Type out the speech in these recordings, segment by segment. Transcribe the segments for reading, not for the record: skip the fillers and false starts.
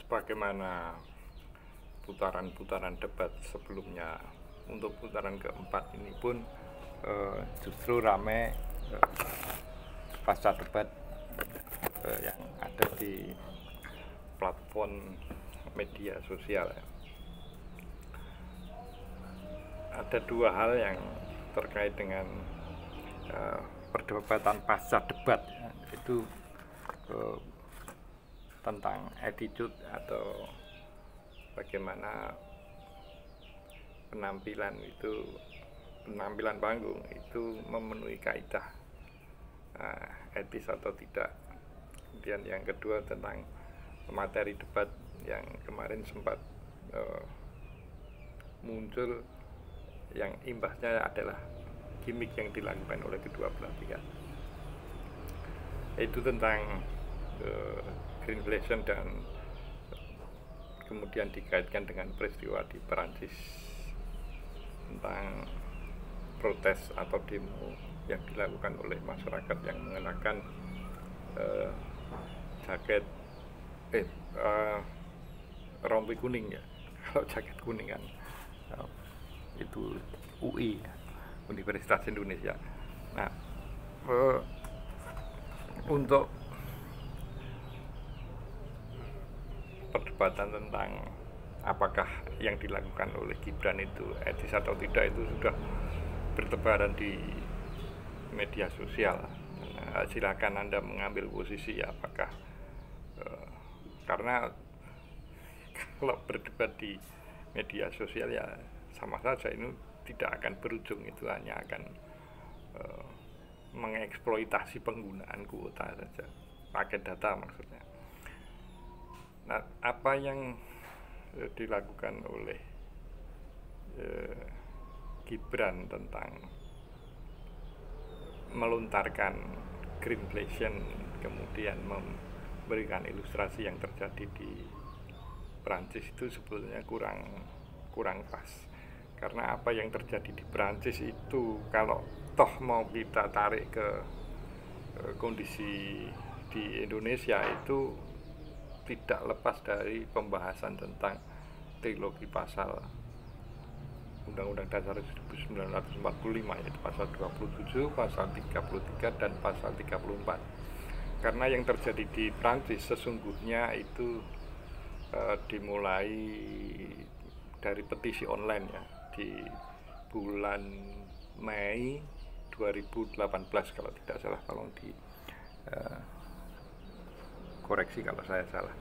sebagaimana putaran-putaran debat sebelumnya, untuk putaran keempat ini pun justru rame pasca debat yang ada di platform media sosial. Ada dua hal yang terkait dengan perdebatan pasca debat, itu tentang attitude atau bagaimana penampilan panggung itu memenuhi kaidah etis atau tidak. Kemudian yang kedua tentang materi debat yang kemarin sempat muncul, yang imbasnya adalah gimmick yang dilakukan oleh kedua belah pihak, itu tentang greenflation dan kemudian dikaitkan dengan peristiwa di Perancis tentang protes atau demo yang dilakukan oleh masyarakat yang mengenakan jaket rompi kuning ya. Kalau jaket kuning kan itu UI, Universitas Indonesia. Nah, untuk perdebatan tentang apakah yang dilakukan oleh Gibran itu etis atau tidak, itu sudah bertebaran di media sosial. Silakan Anda mengambil posisi apakah karena kalau berdebat di media sosial ya sama saja, ini tidak akan berujung, itu hanya akan mengeksploitasi penggunaan kuota saja, paket data maksudnya. Nah, apa yang dilakukan oleh Gibran tentang melontarkan greenflation, kemudian memberikan ilustrasi yang terjadi di Perancis, itu sebetulnya kurang pas. Karena apa yang terjadi di Perancis itu, kalau toh mau kita tarik ke kondisi di Indonesia, itu tidak lepas dari pembahasan tentang trilogi pasal Undang-Undang Dasar 1945, yaitu pasal 27, pasal 33, dan pasal 34. Karena yang terjadi di Prancis sesungguhnya itu dimulai dari petisi online ya, di bulan Mei 2018 kalau tidak salah, kalau di koreksi kalau saya salah.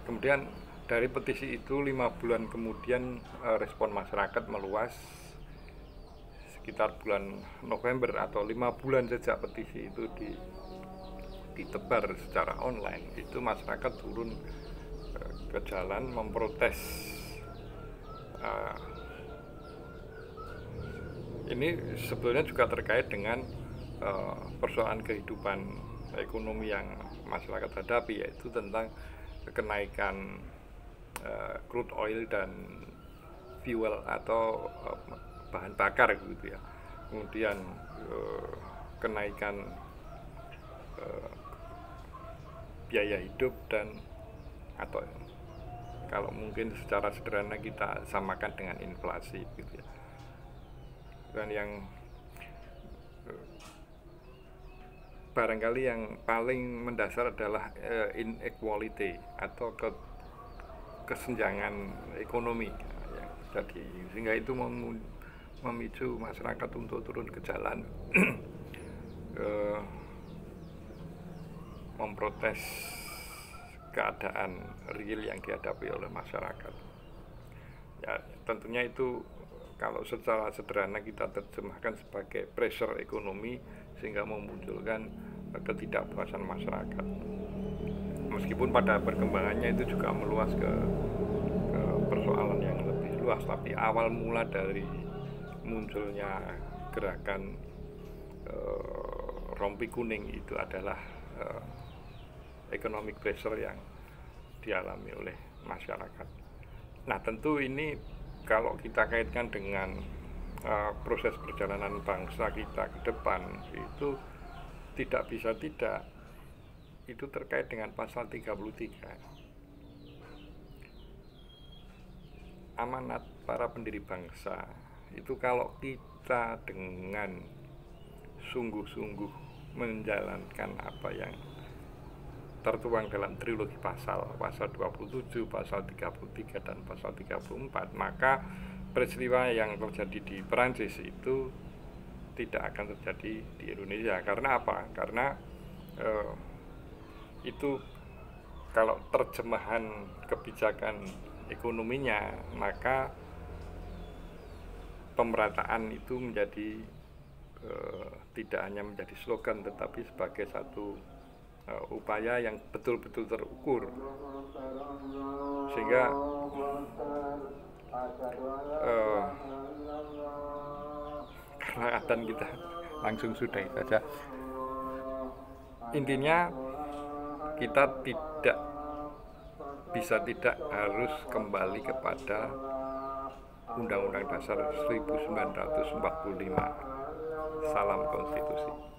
Kemudian dari petisi itu 5 bulan kemudian respon masyarakat meluas. Sekitar bulan November atau 5 bulan sejak petisi itu ditebar secara online, itu masyarakat turun ke jalan memprotes. Ini sebetulnya juga terkait dengan persoalan kehidupan ekonomi yang masyarakat hadapi, yaitu tentang kenaikan crude oil dan fuel atau bahan bakar gitu ya. Kemudian kenaikan biaya hidup, dan atau kalau mungkin secara sederhana kita samakan dengan inflasi gitu ya. Dan yang barangkali yang paling mendasar adalah inequality atau kesenjangan ekonomi yang terjadi, sehingga itu memicu masyarakat untuk turun ke jalan memprotes keadaan real yang dihadapi oleh masyarakat. Ya, tentunya itu kalau secara sederhana kita terjemahkan sebagai pressure ekonomi, sehingga memunculkan ketidakpuasan masyarakat. Meskipun pada perkembangannya itu juga meluas ke persoalan yang lebih luas, tapi awal mula dari munculnya gerakan rompi kuning itu adalah economic pressure yang dialami oleh masyarakat. Nah, tentu ini kalau kita kaitkan dengan proses perjalanan bangsa kita ke depan, itu tidak bisa tidak, itu terkait dengan pasal 33. amanat para pendiri bangsa itu kalau kita dengan sungguh-sungguh menjalankan apa yang tertuang dalam trilogi pasal 27, pasal 33 dan pasal 34, maka peristiwa yang terjadi di Perancis itu tidak akan terjadi di Indonesia. Karena apa? Karena itu kalau terjemahan kebijakan ekonominya, maka pemerataan itu menjadi tidak hanya menjadi slogan tetapi sebagai satu upaya yang betul-betul terukur, sehingga karena adzan kita langsung sudahi saja. Intinya kita tidak harus kembali kepada Undang-Undang Dasar 1945. Salam konstitusi.